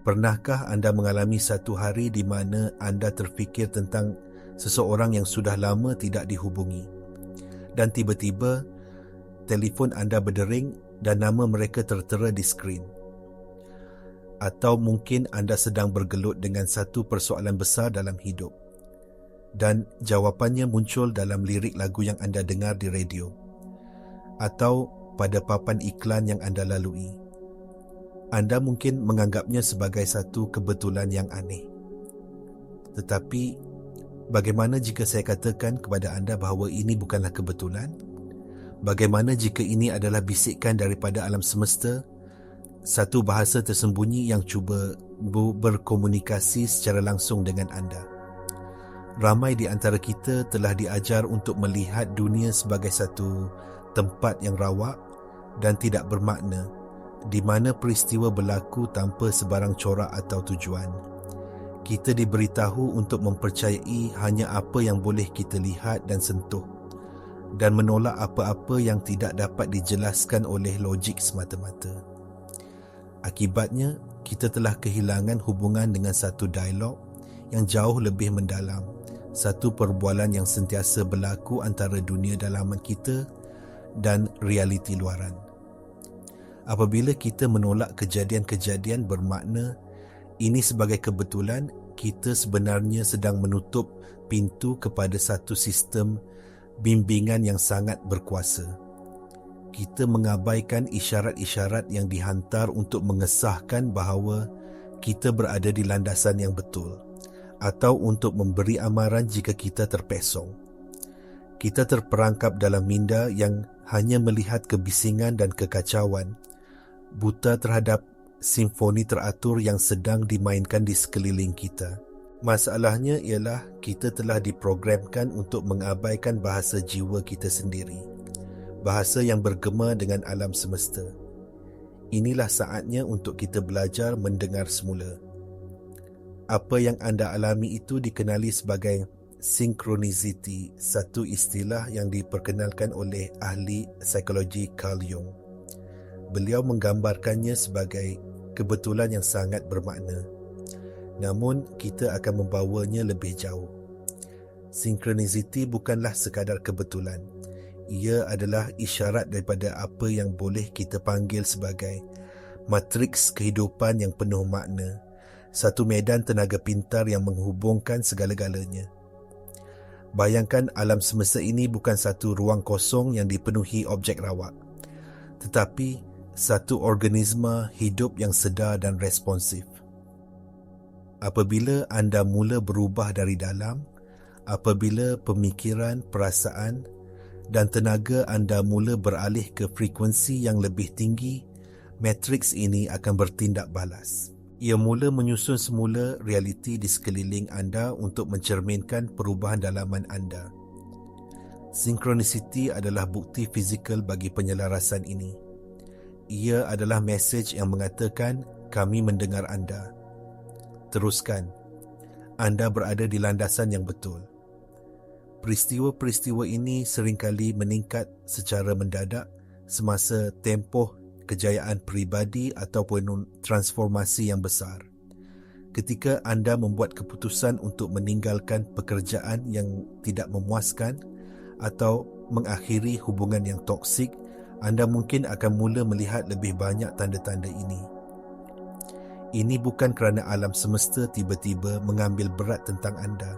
Pernahkah anda mengalami satu hari di mana anda terfikir tentang seseorang yang sudah lama tidak dihubungi dan tiba-tiba telefon anda berdering dan nama mereka tertera di skrin? Atau mungkin anda sedang bergelut dengan satu persoalan besar dalam hidup dan jawapannya muncul dalam lirik lagu yang anda dengar di radio atau pada papan iklan yang anda lalui. Anda mungkin menganggapnya sebagai satu kebetulan yang aneh. Tetapi, bagaimana jika saya katakan kepada anda bahawa ini bukanlah kebetulan? Bagaimana jika ini adalah bisikan daripada alam semesta, satu bahasa tersembunyi yang cuba berkomunikasi secara langsung dengan anda? Ramai di antara kita telah diajar untuk melihat dunia sebagai satu tempat yang rawak dan tidak bermakna, di mana peristiwa berlaku tanpa sebarang corak atau tujuan. Kita diberitahu untuk mempercayai hanya apa yang boleh kita lihat dan sentuh dan menolak apa-apa yang tidak dapat dijelaskan oleh logik semata-mata. Akibatnya, kita telah kehilangan hubungan dengan satu dialog yang jauh lebih mendalam, satu perbualan yang sentiasa berlaku antara dunia dalaman kita dan realiti luaran. Apabila kita menolak kejadian-kejadian bermakna ini sebagai kebetulan, kita sebenarnya sedang menutup pintu kepada satu sistem bimbingan yang sangat berkuasa. Kita mengabaikan isyarat-isyarat yang dihantar untuk mengesahkan bahawa kita berada di landasan yang betul atau untuk memberi amaran jika kita terpesong. Kita terperangkap dalam minda yang hanya melihat kebisingan dan kekacauan, buta terhadap simfoni teratur yang sedang dimainkan di sekeliling kita. Masalahnya ialah kita telah diprogramkan untuk mengabaikan bahasa jiwa kita sendiri, bahasa yang bergema dengan alam semesta. Inilah saatnya untuk kita belajar mendengar semula. Apa yang anda alami itu dikenali sebagai synchronicity, satu istilah yang diperkenalkan oleh ahli psikologi Carl Jung. Beliau menggambarkannya sebagai kebetulan yang sangat bermakna. Namun, kita akan membawanya lebih jauh. Synchronicity bukanlah sekadar kebetulan. Ia adalah isyarat daripada apa yang boleh kita panggil sebagai matriks kehidupan yang penuh makna, satu medan tenaga pintar yang menghubungkan segala-galanya. Bayangkan alam semesta ini bukan satu ruang kosong yang dipenuhi objek rawak, tetapi satu organisma hidup yang sedar dan responsif. Apabila anda mula berubah dari dalam, apabila pemikiran, perasaan dan tenaga anda mula beralih ke frekuensi yang lebih tinggi, matriks ini akan bertindak balas. Ia mula menyusun semula realiti di sekeliling anda untuk mencerminkan perubahan dalaman anda. Synchronicity adalah bukti fizikal bagi penyelarasan ini. Ia adalah mesej yang mengatakan, kami mendengar anda. Teruskan. Anda berada di landasan yang betul. Peristiwa-peristiwa ini seringkali meningkat secara mendadak semasa tempoh kejayaan peribadi ataupun transformasi yang besar. Ketika anda membuat keputusan untuk meninggalkan pekerjaan yang tidak memuaskan atau mengakhiri hubungan yang toksik, anda mungkin akan mula melihat lebih banyak tanda-tanda ini. Ini bukan kerana alam semesta tiba-tiba mengambil berat tentang anda.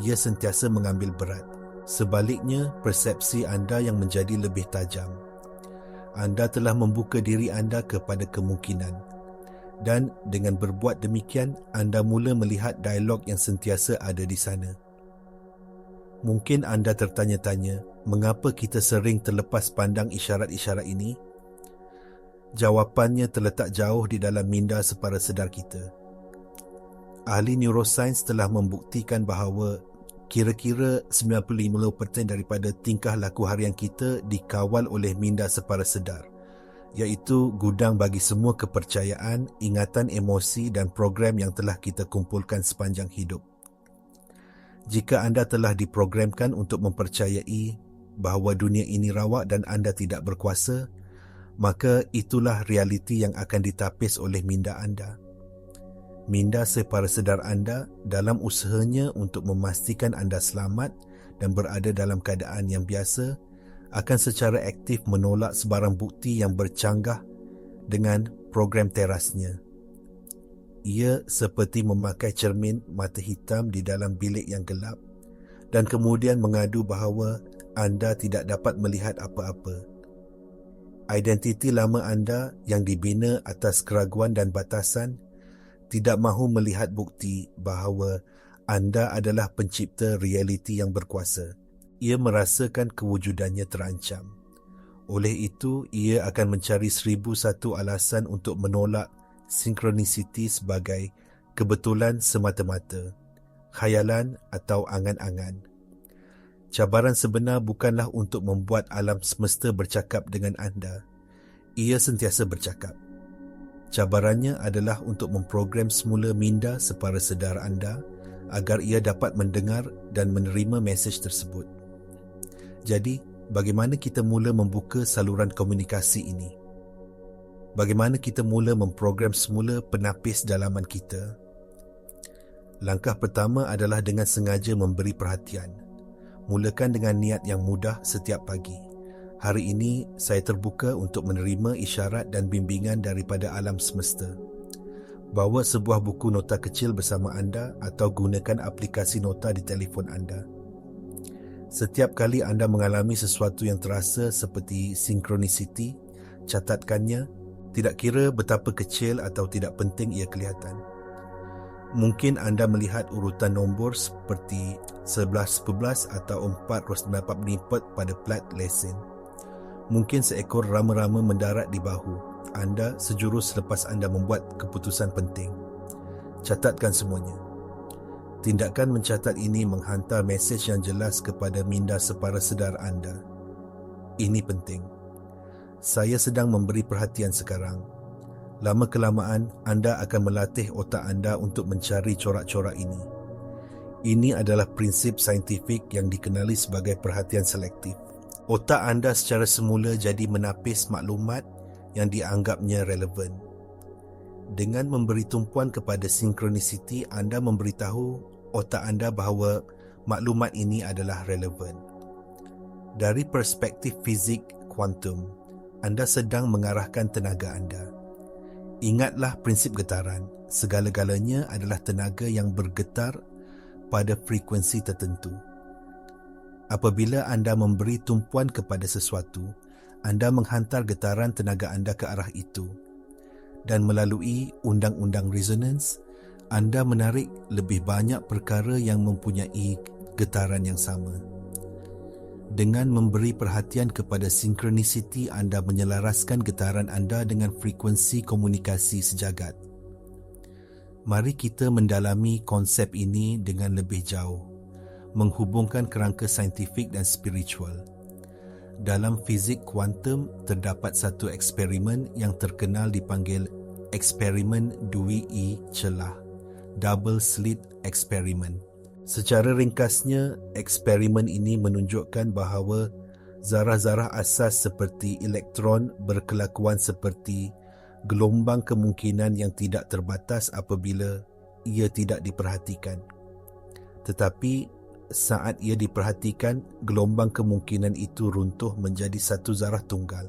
Ia sentiasa mengambil berat. Sebaliknya, persepsi anda yang menjadi lebih tajam. Anda telah membuka diri anda kepada kemungkinan. Dan dengan berbuat demikian, anda mula melihat dialog yang sentiasa ada di sana. Mungkin anda tertanya-tanya, mengapa kita sering terlepas pandang isyarat-isyarat ini? Jawapannya terletak jauh di dalam minda separa sedar kita. Ahli neuroscience telah membuktikan bahawa kira-kira 95% daripada tingkah laku harian kita dikawal oleh minda separa sedar, iaitu gudang bagi semua kepercayaan, ingatan emosi dan program yang telah kita kumpulkan sepanjang hidup. Jika anda telah diprogramkan untuk mempercayai bahawa dunia ini rawak dan anda tidak berkuasa, maka itulah realiti yang akan ditapis oleh minda anda. Minda separa sedar anda dalam usahanya untuk memastikan anda selamat dan berada dalam keadaan yang biasa akan secara aktif menolak sebarang bukti yang bercanggah dengan program terasnya. Ia seperti memakai cermin mata hitam di dalam bilik yang gelap dan kemudian mengadu bahawa anda tidak dapat melihat apa-apa. Identiti lama anda yang dibina atas keraguan dan batasan tidak mahu melihat bukti bahawa anda adalah pencipta realiti yang berkuasa. Ia merasakan kewujudannya terancam. Oleh itu, ia akan mencari 1001 alasan untuk menolak sinkronisiti sebagai kebetulan semata-mata, khayalan atau angan-angan. Cabaran sebenar bukanlah untuk membuat alam semesta bercakap dengan anda. Ia sentiasa bercakap. Cabarannya adalah untuk memprogram semula minda separa sedar anda agar ia dapat mendengar dan menerima mesej tersebut. Jadi, bagaimana kita mula membuka saluran komunikasi ini? Bagaimana kita mula memprogram semula penapis dalaman kita? Langkah pertama adalah dengan sengaja memberi perhatian. Mulakan dengan niat yang mudah setiap pagi. Hari ini, saya terbuka untuk menerima isyarat dan bimbingan daripada alam semesta. Bawa sebuah buku nota kecil bersama anda atau gunakan aplikasi nota di telefon anda. Setiap kali anda mengalami sesuatu yang terasa seperti sinkronisiti, catatkannya, tidak kira betapa kecil atau tidak penting ia kelihatan. Mungkin anda melihat urutan nombor seperti 11-11 atau 4-9 penipet pada plat lesen. Mungkin seekor rama-rama mendarat di bahu anda sejurus selepas anda membuat keputusan penting. Catatkan semuanya. Tindakan mencatat ini menghantar mesej yang jelas kepada minda separa sedar anda. Ini penting. Saya sedang memberi perhatian sekarang. Lama-kelamaan, anda akan melatih otak anda untuk mencari corak-corak ini. Ini adalah prinsip saintifik yang dikenali sebagai perhatian selektif. Otak anda secara semula jadi menapis maklumat yang dianggapnya relevan. Dengan memberi tumpuan kepada sinkronisiti, anda memberitahu otak anda bahawa maklumat ini adalah relevan. Dari perspektif fizik kuantum, anda sedang mengarahkan tenaga anda. Ingatlah prinsip getaran. Segala-galanya adalah tenaga yang bergetar pada frekuensi tertentu. Apabila anda memberi tumpuan kepada sesuatu, anda menghantar getaran tenaga anda ke arah itu. Dan melalui undang-undang resonans, anda menarik lebih banyak perkara yang mempunyai getaran yang sama. Dengan memberi perhatian kepada sinkronisiti, anda menyelaraskan getaran anda dengan frekuensi komunikasi sejagat. Mari kita mendalami konsep ini dengan lebih jauh, menghubungkan kerangka saintifik dan spiritual. Dalam fizik kuantum, terdapat satu eksperimen yang terkenal dipanggil eksperimen Dewey celah, double slit experiment. Secara ringkasnya, eksperimen ini menunjukkan bahawa zarah-zarah asas seperti elektron berkelakuan seperti gelombang kemungkinan yang tidak terbatas apabila ia tidak diperhatikan. Tetapi saat ia diperhatikan, gelombang kemungkinan itu runtuh menjadi satu zarah tunggal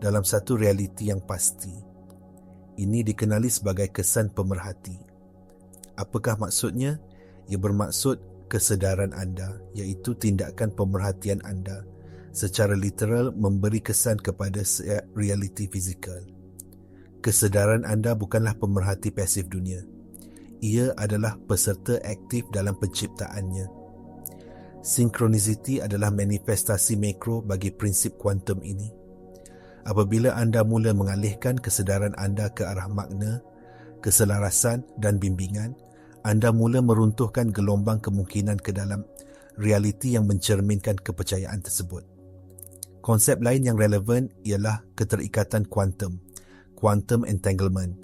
dalam satu realiti yang pasti. Ini dikenali sebagai kesan pemerhati. Apakah maksudnya? Ia bermaksud kesedaran anda, iaitu tindakan pemerhatian anda, secara literal memberi kesan kepada realiti fizikal. Kesedaran anda bukanlah pemerhati pasif dunia. Ia adalah peserta aktif dalam penciptaannya. Sinkronisiti adalah manifestasi makro bagi prinsip kuantum ini. Apabila anda mula mengalihkan kesedaran anda ke arah makna, keselarasan dan bimbingan, anda mula meruntuhkan gelombang kemungkinan ke dalam realiti yang mencerminkan kepercayaan tersebut. Konsep lain yang relevan ialah keterikatan kuantum, quantum entanglement,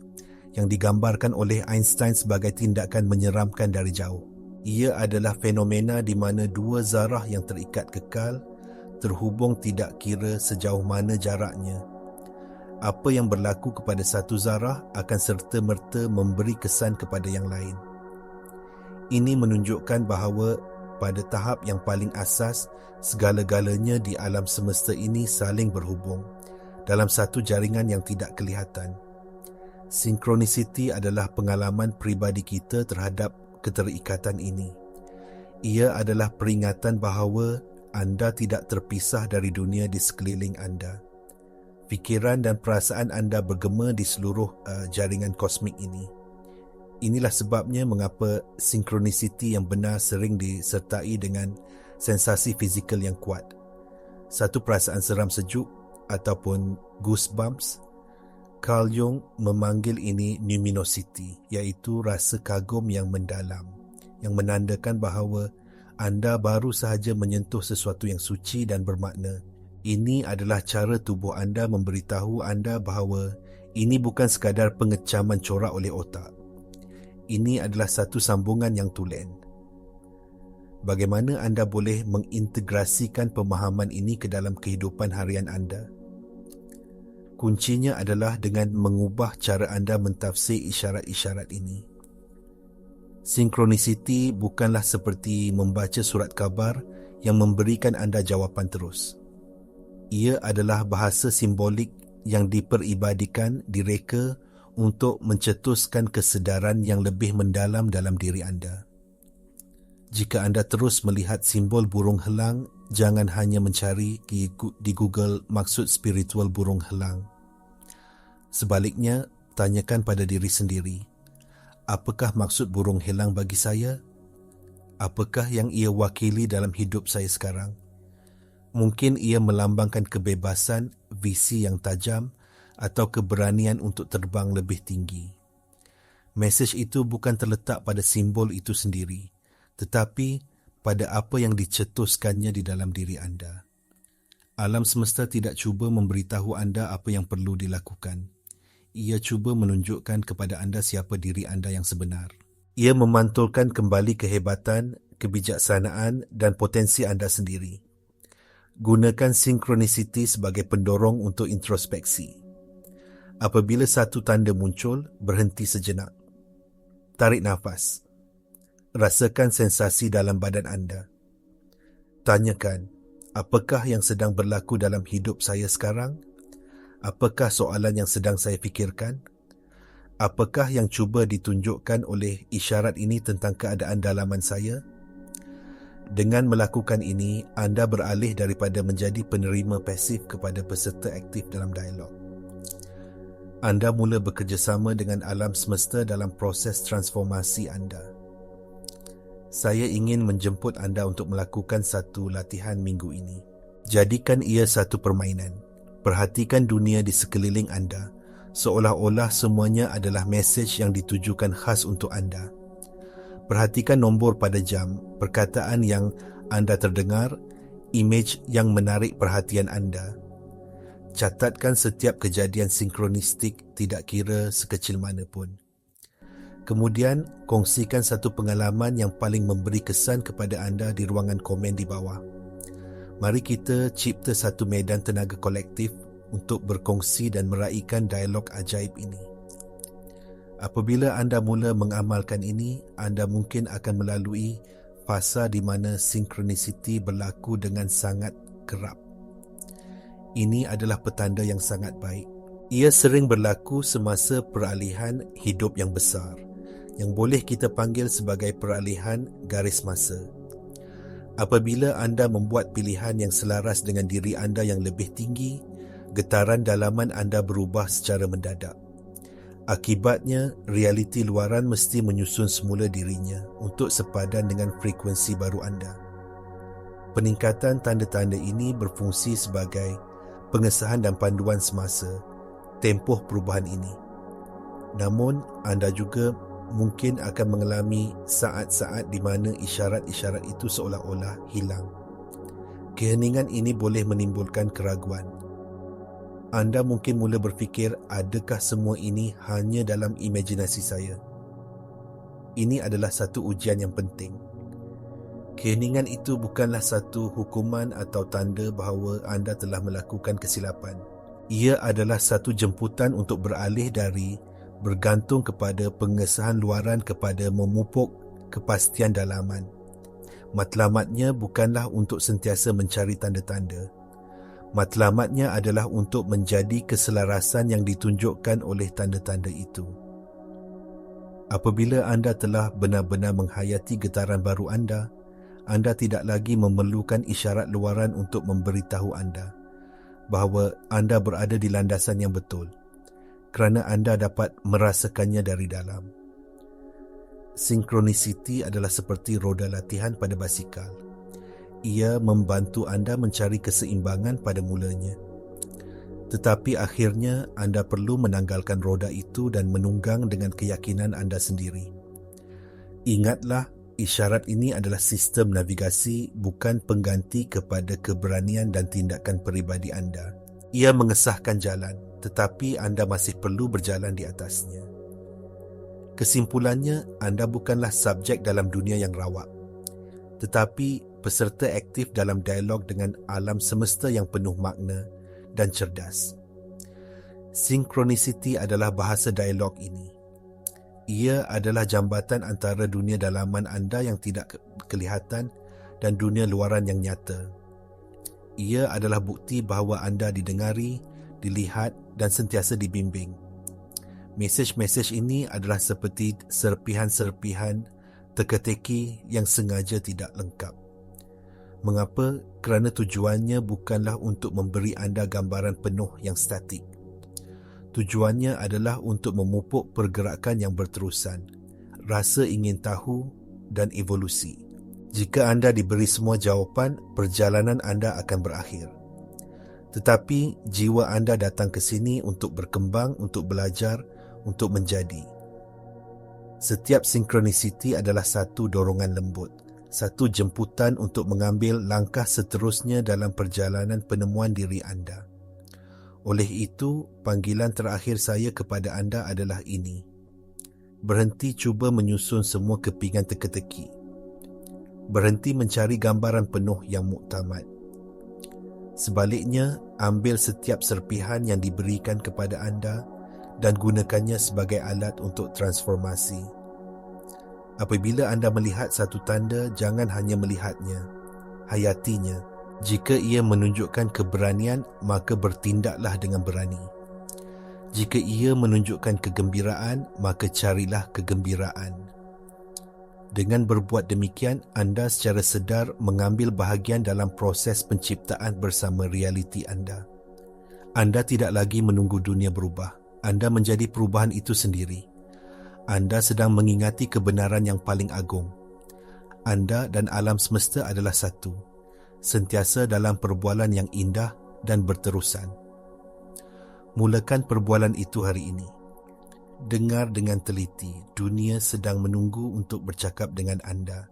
yang digambarkan oleh Einstein sebagai tindakan menyeramkan dari jauh. Ia adalah fenomena di mana dua zarah yang terikat kekal terhubung tidak kira sejauh mana jaraknya. Apa yang berlaku kepada satu zarah akan serta-merta memberi kesan kepada yang lain. Ini menunjukkan bahawa pada tahap yang paling asas, segala-galanya di alam semesta ini saling berhubung dalam satu jaringan yang tidak kelihatan. Sinkronisiti adalah pengalaman peribadi kita terhadap keterikatan ini. Ia adalah peringatan bahawa anda tidak terpisah dari dunia di sekeliling anda. Fikiran dan perasaan anda bergema di seluruh jaringan kosmik ini. Inilah sebabnya mengapa sinkronisiti yang benar sering disertai dengan sensasi fizikal yang kuat. Satu perasaan seram sejuk ataupun goosebumps. Carl Jung memanggil ini numinosity, iaitu rasa kagum yang mendalam, yang menandakan bahawa anda baru sahaja menyentuh sesuatu yang suci dan bermakna. Ini adalah cara tubuh anda memberitahu anda bahawa ini bukan sekadar pengecaman corak oleh otak. Ini adalah satu sambungan yang tulen. Bagaimana anda boleh mengintegrasikan pemahaman ini ke dalam kehidupan harian anda? Kuncinya adalah dengan mengubah cara anda mentafsir isyarat-isyarat ini. Sinkronisiti bukanlah seperti membaca surat khabar yang memberikan anda jawapan terus. Ia adalah bahasa simbolik yang diperibadikan, direka untuk mencetuskan kesedaran yang lebih mendalam dalam diri anda. Jika anda terus melihat simbol burung helang, jangan hanya mencari di Google maksud spiritual burung helang. Sebaliknya, tanyakan pada diri sendiri, apakah maksud burung helang bagi saya? Apakah yang ia wakili dalam hidup saya sekarang? Mungkin ia melambangkan kebebasan, visi yang tajam atau keberanian untuk terbang lebih tinggi. Mesej itu bukan terletak pada simbol itu sendiri, tetapi pada apa yang dicetuskannya di dalam diri anda. Alam semesta tidak cuba memberitahu anda apa yang perlu dilakukan. Ia cuba menunjukkan kepada anda siapa diri anda yang sebenar. Ia memantulkan kembali kehebatan, kebijaksanaan dan potensi anda sendiri. Gunakan sinkronisiti sebagai pendorong untuk introspeksi. Apabila satu tanda muncul, berhenti sejenak. Tarik nafas. Rasakan sensasi dalam badan anda. Tanyakan, apakah yang sedang berlaku dalam hidup saya sekarang? Apakah soalan yang sedang saya fikirkan? Apakah yang cuba ditunjukkan oleh isyarat ini tentang keadaan dalaman saya? Dengan melakukan ini, anda beralih daripada menjadi penerima pasif kepada peserta aktif dalam dialog. Anda mula bekerjasama dengan alam semesta dalam proses transformasi anda. Saya ingin menjemput anda untuk melakukan satu latihan minggu ini. Jadikan ia satu permainan. Perhatikan dunia di sekeliling anda, seolah-olah semuanya adalah mesej yang ditujukan khas untuk anda. Perhatikan nombor pada jam, perkataan yang anda terdengar, imej yang menarik perhatian anda. Catatkan setiap kejadian sinkronistik, tidak kira sekecil mana pun. Kemudian, kongsikan satu pengalaman yang paling memberi kesan kepada anda di ruangan komen di bawah. Mari kita cipta satu medan tenaga kolektif untuk berkongsi dan meraihkan dialog ajaib ini. Apabila anda mula mengamalkan ini, anda mungkin akan melalui fasa di mana sinkronisiti berlaku dengan sangat kerap. Ini adalah petanda yang sangat baik. Ia sering berlaku semasa peralihan hidup yang besar, yang boleh kita panggil sebagai peralihan garis masa. Apabila anda membuat pilihan yang selaras dengan diri anda yang lebih tinggi, getaran dalaman anda berubah secara mendadak. Akibatnya, realiti luaran mesti menyusun semula dirinya untuk sepadan dengan frekuensi baru anda. Peningkatan tanda-tanda ini berfungsi sebagai pengesahan dan panduan semasa tempoh perubahan ini. Namun, anda juga mungkin akan mengalami saat-saat di mana isyarat-isyarat itu seolah-olah hilang. Keheningan ini boleh menimbulkan keraguan. Anda mungkin mula berfikir, adakah semua ini hanya dalam imajinasi saya? Ini adalah satu ujian yang penting. Keheningan itu bukanlah satu hukuman atau tanda bahawa anda telah melakukan kesilapan. Ia adalah satu jemputan untuk beralih dari bergantung kepada pengesahan luaran kepada memupuk kepastian dalaman. Matlamatnya bukanlah untuk sentiasa mencari tanda-tanda. Matlamatnya adalah untuk menjadi keselarasan yang ditunjukkan oleh tanda-tanda itu. Apabila anda telah benar-benar menghayati getaran baru anda tidak lagi memerlukan isyarat luaran untuk memberitahu anda bahawa anda berada di landasan yang betul, kerana anda dapat merasakannya dari dalam. Synchronicity adalah seperti roda latihan pada basikal. Ia membantu anda mencari keseimbangan pada mulanya. Tetapi akhirnya anda perlu menanggalkan roda itu dan menunggang dengan keyakinan anda sendiri. Ingatlah, isyarat ini adalah sistem navigasi, bukan pengganti kepada keberanian dan tindakan peribadi anda. Ia mengesahkan jalan, tetapi anda masih perlu berjalan di atasnya. Kesimpulannya, anda bukanlah subjek dalam dunia yang rawak, tetapi peserta aktif dalam dialog dengan alam semesta yang penuh makna dan cerdas. Synchronicity adalah bahasa dialog ini. Ia adalah jambatan antara dunia dalaman anda yang tidak kelihatan dan dunia luaran yang nyata. Ia adalah bukti bahawa anda didengari, dilihat dan sentiasa dibimbing. Mesej-mesej ini adalah seperti serpihan-serpihan teka-teki yang sengaja tidak lengkap. Mengapa? Kerana tujuannya bukanlah untuk memberi anda gambaran penuh yang statik. Tujuannya adalah untuk memupuk pergerakan yang berterusan, rasa ingin tahu dan evolusi. Jika anda diberi semua jawapan, perjalanan anda akan berakhir. Tetapi jiwa anda datang ke sini untuk berkembang, untuk belajar, untuk menjadi. Setiap synchronicity adalah satu dorongan lembut, satu jemputan untuk mengambil langkah seterusnya dalam perjalanan penemuan diri anda. Oleh itu, panggilan terakhir saya kepada anda adalah ini. Berhenti cuba menyusun semua kepingan teka-teki. Berhenti mencari gambaran penuh yang muktamad. Sebaliknya, ambil setiap serpihan yang diberikan kepada anda dan gunakannya sebagai alat untuk transformasi. Apabila anda melihat satu tanda, jangan hanya melihatnya, hayatinya. Jika ia menunjukkan keberanian, maka bertindaklah dengan berani. Jika ia menunjukkan kegembiraan, maka carilah kegembiraan. Dengan berbuat demikian, anda secara sedar mengambil bahagian dalam proses penciptaan bersama realiti anda. Anda tidak lagi menunggu dunia berubah. Anda menjadi perubahan itu sendiri. Anda sedang mengingati kebenaran yang paling agung. Anda dan alam semesta adalah satu. Sentiasa dalam perbualan yang indah dan berterusan. Mulakan perbualan itu hari ini. Dengar dengan teliti, dunia sedang menunggu untuk bercakap dengan anda.